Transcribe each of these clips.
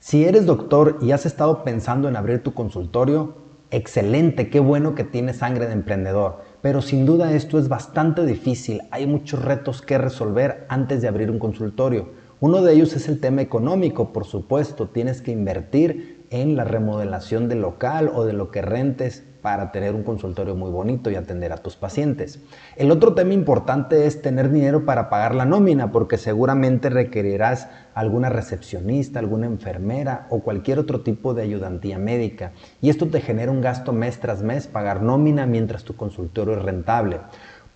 Si eres doctor y has estado pensando en abrir tu consultorio, excelente, qué bueno que tienes sangre de emprendedor. Pero sin duda esto es bastante difícil, hay muchos retos que resolver antes de abrir un consultorio. Uno de ellos es el tema económico, por supuesto, tienes que invertir en la remodelación del local o de lo que rentes para tener un consultorio muy bonito y atender a tus pacientes. El otro tema importante es tener dinero para pagar la nómina, porque seguramente requerirás alguna recepcionista, alguna enfermera o cualquier otro tipo de ayudantía médica. Y esto te genera un gasto mes tras mes pagar nómina mientras tu consultorio es rentable.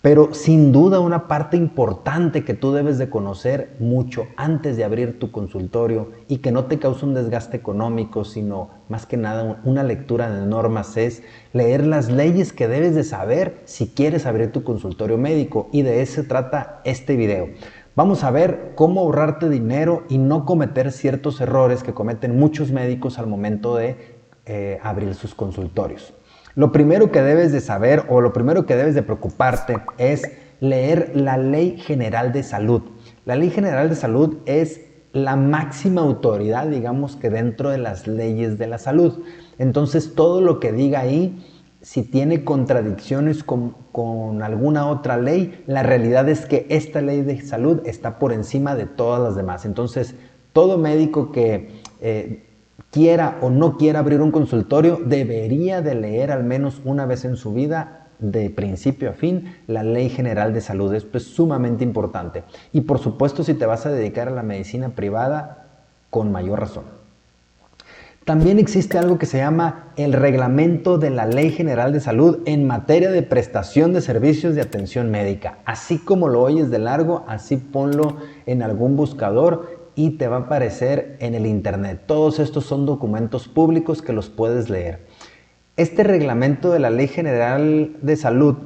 Pero sin duda una parte importante que tú debes de conocer mucho antes de abrir tu consultorio y que no te cause un desgaste económico, sino más que nada una lectura de normas es leer las leyes que debes de saber si quieres abrir tu consultorio médico, y de eso trata este video. Vamos a ver cómo ahorrarte dinero y no cometer ciertos errores que cometen muchos médicos al momento de abrir sus consultorios. Lo primero que debes de saber o lo primero que debes de preocuparte es leer la Ley General de Salud. La Ley General de Salud es la máxima autoridad, digamos, que dentro de las leyes de la salud. Entonces, todo lo que diga ahí, si tiene contradicciones con alguna otra ley, la realidad es que esta ley de salud está por encima de todas las demás. Entonces, todo médico que quiera o no quiera abrir un consultorio, debería de leer al menos una vez en su vida, de principio a fin, la Ley General de Salud. Esto es sumamente importante. Y por supuesto, si te vas a dedicar a la medicina privada, con mayor razón. También existe algo que se llama el Reglamento de la Ley General de Salud en materia de prestación de servicios de atención médica. Así como lo oyes de largo, así ponlo en algún buscador y te va a aparecer en el internet. Todos estos son documentos públicos que los puedes leer. Este reglamento de la Ley General de Salud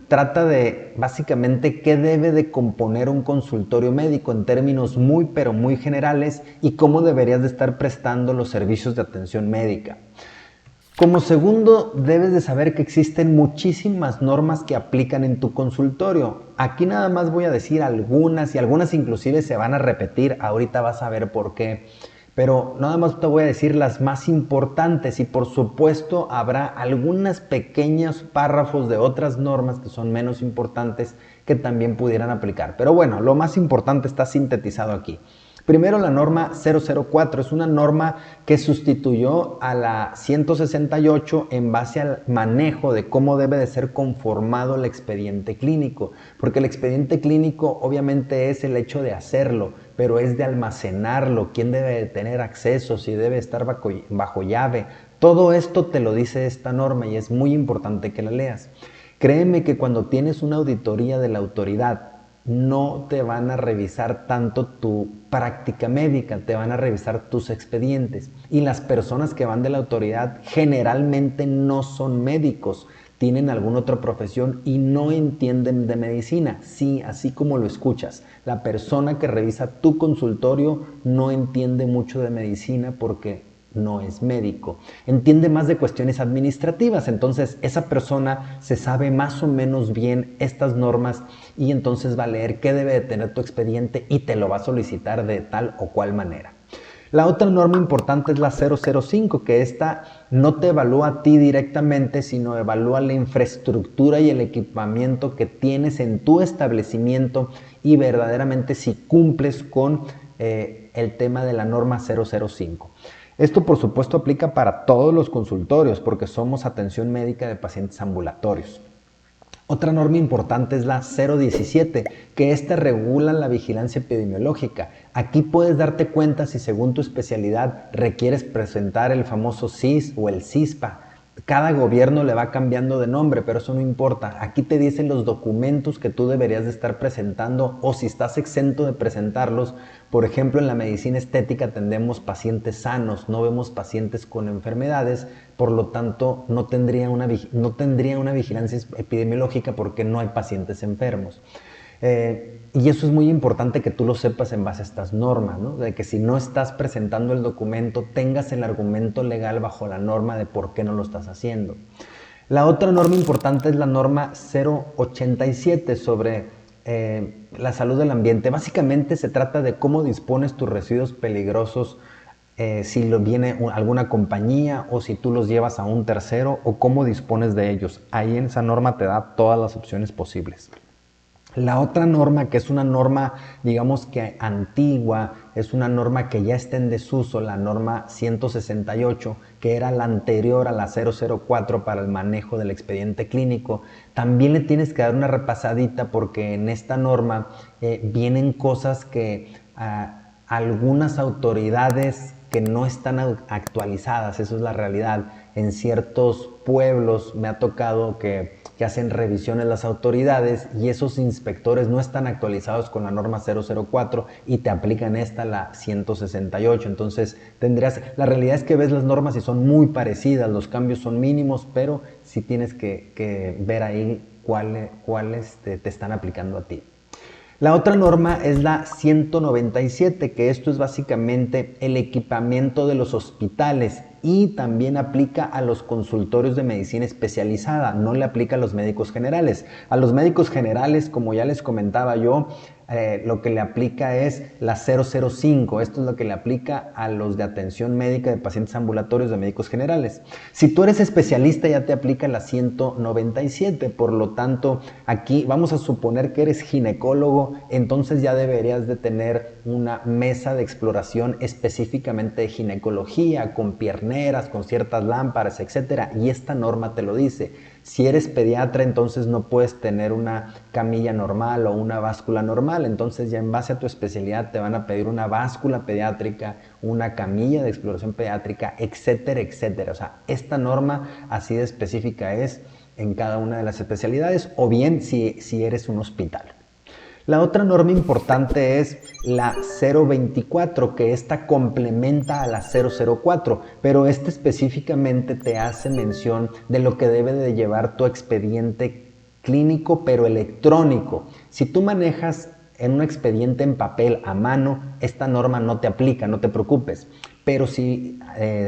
trata de básicamente qué debe de componer un consultorio médico en términos muy pero muy generales y cómo deberías de estar prestando los servicios de atención médica. Como segundo, debes de saber que existen muchísimas normas que aplican en tu consultorio. Aquí nada más voy a decir algunas y algunas inclusive se van a repetir, ahorita vas a ver por qué. Pero nada más te voy a decir las más importantes y por supuesto habrá algunos pequeños párrafos de otras normas que son menos importantes que también pudieran aplicar. Pero bueno, lo más importante está sintetizado aquí. Primero, la norma 004 es una norma que sustituyó a la 168 en base al manejo de cómo debe de ser conformado el expediente clínico, porque el expediente clínico obviamente es el hecho de hacerlo, pero es de almacenarlo, quién debe de tener acceso, si debe estar bajo llave. Todo esto te lo dice esta norma y es muy importante que la leas. Créeme que cuando tienes una auditoría de la autoridad, no te van a revisar tanto tu práctica médica, te van a revisar tus expedientes. Y las personas que van de la autoridad generalmente no son médicos, tienen alguna otra profesión y no entienden de medicina. Sí, así como lo escuchas, la persona que revisa tu consultorio no entiende mucho de medicina porque no es médico, entiende más de cuestiones administrativas. Entonces esa persona se sabe más o menos bien estas normas y entonces va a leer qué debe de tener tu expediente y te lo va a solicitar de tal o cual manera. La otra norma importante es la 005, que esta no te evalúa a ti directamente, sino evalúa la infraestructura y el equipamiento que tienes en tu establecimiento y verdaderamente si cumples con el tema de la norma 005. Esto por supuesto aplica para todos los consultorios porque somos atención médica de pacientes ambulatorios. Otra norma importante es la 017, que esta regula la vigilancia epidemiológica. Aquí puedes darte cuenta si según tu especialidad requieres presentar el famoso CIS o el CISPA. Cada gobierno le va cambiando de nombre, pero eso no importa. Aquí te dicen los documentos que tú deberías de estar presentando o si estás exento de presentarlos. Por ejemplo, en la medicina estética atendemos pacientes sanos, no vemos pacientes con enfermedades, por lo tanto no tendría una vigilancia epidemiológica porque no hay pacientes enfermos. Y eso es muy importante que tú lo sepas en base a estas normas, ¿no? De que si no estás presentando el documento, tengas el argumento legal bajo la norma de por qué no lo estás haciendo. La otra norma importante es la norma 087 sobre la salud del ambiente. Básicamente se trata de cómo dispones tus residuos peligrosos si viene alguna compañía o si tú los llevas a un tercero o cómo dispones de ellos. Ahí en esa norma te da todas las opciones posibles. La otra norma, que es una norma, digamos que antigua, es una norma que ya está en desuso, la norma 168, que era la anterior a la 004 para el manejo del expediente clínico. También le tienes que dar una repasadita porque en esta norma vienen cosas que algunas autoridades que no están actualizadas, eso es la realidad. En ciertos pueblos me ha tocado que hacen revisiones las autoridades y esos inspectores no están actualizados con la norma 004 y te aplican la 168. Entonces la realidad es que ves las normas y son muy parecidas, los cambios son mínimos, pero sí tienes que ver ahí cuáles te están aplicando a ti. La otra norma es la 197, que esto es básicamente el equipamiento de los hospitales y también aplica a los consultorios de medicina especializada, no le aplica a los médicos generales. A los médicos generales, como ya les comentaba yo, lo que le aplica es la 005, esto es lo que le aplica a los de atención médica de pacientes ambulatorios de médicos generales. Si tú eres especialista ya te aplica la 197, por lo tanto aquí vamos a suponer que eres ginecólogo, entonces ya deberías de tener una mesa de exploración específicamente de ginecología, con pierneras, con ciertas lámparas, etcétera, y esta norma te lo dice. Si eres pediatra, entonces no puedes tener una camilla normal o una báscula normal. Entonces ya en base a tu especialidad te van a pedir una báscula pediátrica, una camilla de exploración pediátrica, etcétera, etcétera. O sea, esta norma así de específica es en cada una de las especialidades o bien si eres un hospital. La otra norma importante es la 024, que esta complementa a la 004, pero específicamente te hace mención de lo que debe de llevar tu expediente clínico, pero electrónico. Si tú manejas en un expediente en papel a mano, esta norma no te aplica, no te preocupes. Pero si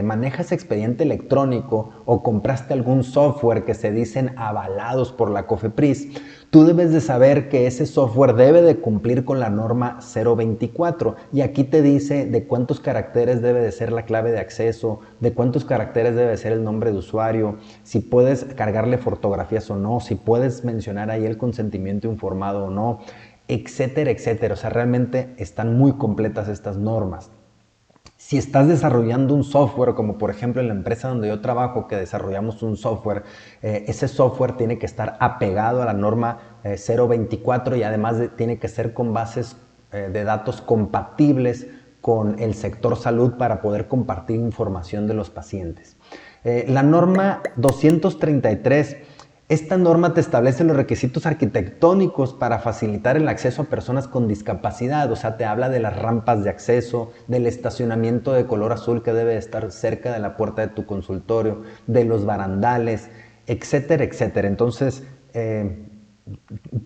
manejas expediente electrónico o compraste algún software que se dicen avalados por la COFEPRIS, tú debes de saber que ese software debe de cumplir con la norma 024 y aquí te dice de cuántos caracteres debe de ser la clave de acceso, de cuántos caracteres debe de ser el nombre de usuario, si puedes cargarle fotografías o no, si puedes mencionar ahí el consentimiento informado o no, etcétera, etcétera. O sea, realmente están muy completas estas normas. Si estás desarrollando un software, como por ejemplo en la empresa donde yo trabajo, que desarrollamos un software, ese software tiene que estar apegado a la norma 024 y además tiene que ser con bases de datos compatibles con el sector salud para poder compartir información de los pacientes. La norma 233. Esta norma te establece los requisitos arquitectónicos para facilitar el acceso a personas con discapacidad, o sea, te habla de las rampas de acceso, del estacionamiento de color azul que debe estar cerca de la puerta de tu consultorio, de los barandales, etcétera, etcétera. Entonces,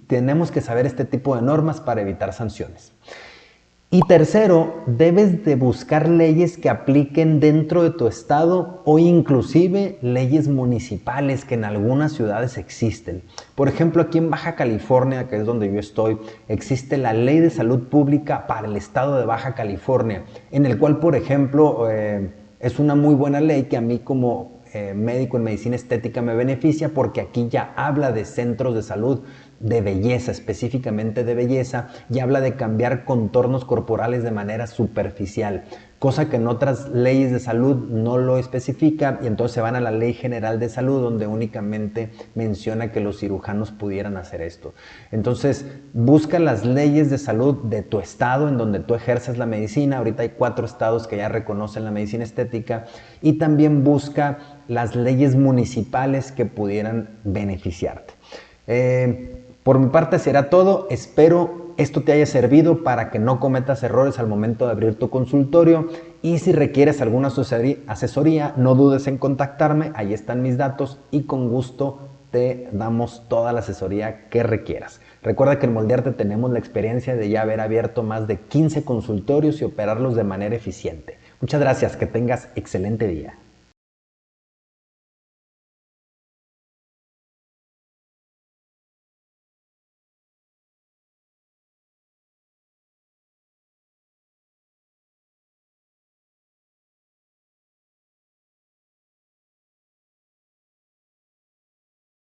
tenemos que saber este tipo de normas para evitar sanciones. Y tercero, debes de buscar leyes que apliquen dentro de tu estado o inclusive leyes municipales que en algunas ciudades existen. Por ejemplo, aquí en Baja California, que es donde yo estoy, existe la Ley de Salud Pública para el estado de Baja California, en el cual, por ejemplo, es una muy buena ley que a mí como médico en medicina estética me beneficia porque aquí ya habla de centros de salud de belleza, específicamente de belleza, y habla de cambiar contornos corporales de manera superficial, cosa que en otras leyes de salud no lo especifica y entonces se van a la Ley General de Salud donde únicamente menciona que los cirujanos pudieran hacer esto. Entonces busca las leyes de salud de tu estado en donde tú ejerces la medicina. Ahorita hay 4 estados que ya reconocen la medicina estética y también busca las leyes municipales que pudieran beneficiarte. Por mi parte será todo. Espero esto te haya servido para que no cometas errores al momento de abrir tu consultorio y si requieres alguna asesoría, no dudes en contactarme, ahí están mis datos y con gusto te damos toda la asesoría que requieras. Recuerda que en Moldearte tenemos la experiencia de ya haber abierto más de 15 consultorios y operarlos de manera eficiente. Muchas gracias, que tengas excelente día.